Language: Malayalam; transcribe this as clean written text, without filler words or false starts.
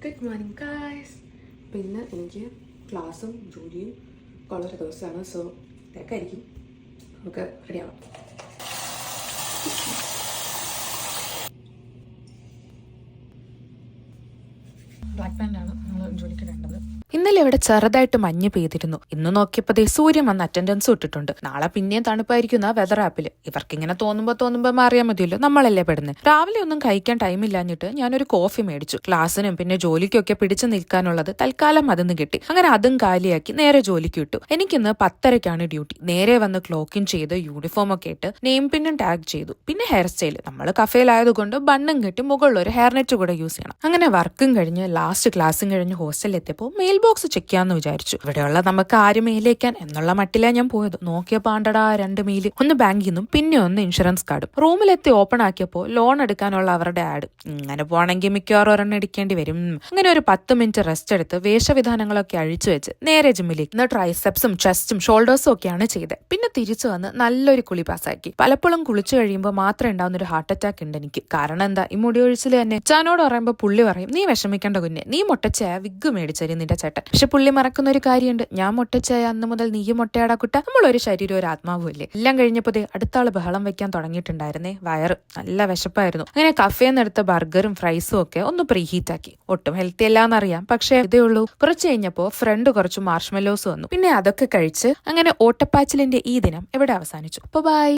Good morning guys. പിന്നെ എനിക്ക് ക്ലാസ്സും ജോലിയും ഉള്ളൊരു ദിവസമാണ്. സോ തിരക്കായിരിക്കും. നമുക്ക് റെഡിയാവാം. ബ്ലാക്ക് പാൻ്റാണ് നമ്മൾ ജോലിക്ക് ഇടേണ്ടത്. ഇന്നലെ ഇവിടെ ചെറുതായിട്ട് മഞ്ഞ് പെയ്തിരുന്നു. ഇന്ന് നോക്കിയപ്പോ സൂര്യൻ വന്ന് അറ്റൻഡൻസ് ഇട്ടിട്ടുണ്ട്. നാളെ പിന്നെയും തണുപ്പായിരിക്കുന്ന വെതർ ആപ്പിൽ. ഇവർക്കിങ്ങനെ തോന്നുമ്പോ മാറിയാൽ മതിയല്ലോ, നമ്മളല്ലേ പെടുന്നത്. രാവിലെ ഒന്നും കഴിക്കാൻ ടൈമില്ലാഞ്ഞിട്ട് ഞാനൊരു കോഫി മേടിച്ചു. ക്ലാസ്സിനും പിന്നെ ജോലിക്കൊക്കെ പിടിച്ചു നിൽക്കാനുള്ളത് തൽക്കാലം അതിന്ന് കിട്ടി. അങ്ങനെ അതും കാലിയാക്കി നേരെ ജോലിക്ക് വിട്ടു. എനിക്കിന്ന് 10:30ക്കാണ് ഡ്യൂട്ടി. നേരെ വന്ന് ക്ലോക്കിൻ ചെയ്ത് യൂണിഫോം ഒക്കെ ഇട്ട് നെയിം പിന്നും ടാഗ് ചെയ്തു. പിന്നെ ഹെയർ സ്റ്റൈൽ, നമ്മൾ കഫേലായതുകൊണ്ട് ബണ്ണും കെട്ടി മുകളിൽ ഒരു ഹെയർ നെറ്റ് കൂടെ യൂസ് ചെയ്യണം. അങ്ങനെ വർക്കും കഴിഞ്ഞ് ലാസ്റ്റ് ക്ലാസ്സും കഴിഞ്ഞ് ഹോസ്റ്റലിൽ എത്തിയപ്പോൾ മെയിൽ ബോക്സ് ചെക്ക് ചെയ്യാന്ന് വിചാരിച്ചു. ഇവിടെയുള്ള നമുക്ക് ആരും മെയിലേക്കാൻ എന്നുള്ള മട്ടിലാ ഞാൻ പോയത്. നോക്കിയപ്പോ ആണ്ടടാ 2 മെയിൽ, ഒന്ന് ബാങ്കിൽ നിന്നും പിന്നെ ഒന്ന് ഇൻഷുറൻസ് കാർഡും. റൂമിലെത്തി ഓപ്പൺ ആക്കിയപ്പോൾ ലോൺ എടുക്കാനുള്ള അവരുടെ ആഡ്. ഇങ്ങനെ പോണെങ്കിൽ മിക്കവാറും ഒരെണ്ണം എടുക്കേണ്ടി വരും. അങ്ങനെ ഒരു 10 മിനിറ്റ് റെസ്റ്റ് എടുത്ത് വേഷവിധാനങ്ങളൊക്കെ അഴിച്ചു വെച്ച് നേരെ ജിമ്മിലേക്ക്. ഇന്ന് ട്രൈസെപ്സും ചെസ്റ്റും ഷോൾഡേഴ്സും ഒക്കെയാണ് ചെയ്തത്. പിന്നെ തിരിച്ചു വന്ന് നല്ലൊരു കുളി പാസ്സാക്കി. പലപ്പോഴും കുളിച്ചു കഴിയുമ്പോൾ മാത്രം ഉണ്ടാവുന്ന ഒരു ഹാർട്ട് അറ്റാക്ക് ഉണ്ട് എനിക്ക്. കാരണം എന്താ, ഈ മുടി ഒഴിച്ചിൽ തന്നെ. ചാനോട് പറയുമ്പോൾ പുള്ളി പറയും, നീ വിഷമിക്കേണ്ട കുഞ്ഞെ, നീ മുട്ടച്ചായ വിഗ് മേടിച്ചരി നിന്റെ ചേട്ടൻ. പക്ഷെ പുള്ളി മറക്കുന്ന ഒരു കാര്യമുണ്ട്, ഞാൻ മുട്ടച്ചായ അന്ന് മുതൽ നീ മുട്ടയാടാ കുട്ട. നമ്മളൊരു ശരീരം ഒരു ആത്മാവും ഇല്ലേ. എല്ലാം കഴിഞ്ഞപ്പോ അടുത്ത ആള് ബഹളം വെക്കാൻ തുടങ്ങിയിട്ടുണ്ടായിരുന്നേ. വയറ് നല്ല വിശപ്പായിരുന്നു. അങ്ങനെ കഫേന്ന് എടുത്ത ബർഗറും ഫ്രൈസും ഒക്കെ ഒന്ന് പ്രീഹീറ്റ് ആക്കി. ഒട്ടും ഹെൽത്തി അല്ലാന്നറിയാം, പക്ഷെ ഇതേ ഉള്ളൂ. കുറച്ച് കഴിഞ്ഞപ്പോ ഫ്രണ്ട് കുറച്ച് മാർഷ്മെല്ലോസ് വന്നു. പിന്നെ അതൊക്കെ കഴിച്ച് അങ്ങനെ ഓട്ടപ്പാച്ചിലിന്റെ ഈ ദിനം ഇവിടെ അവസാനിച്ചു. അപ്പൊ ബൈ.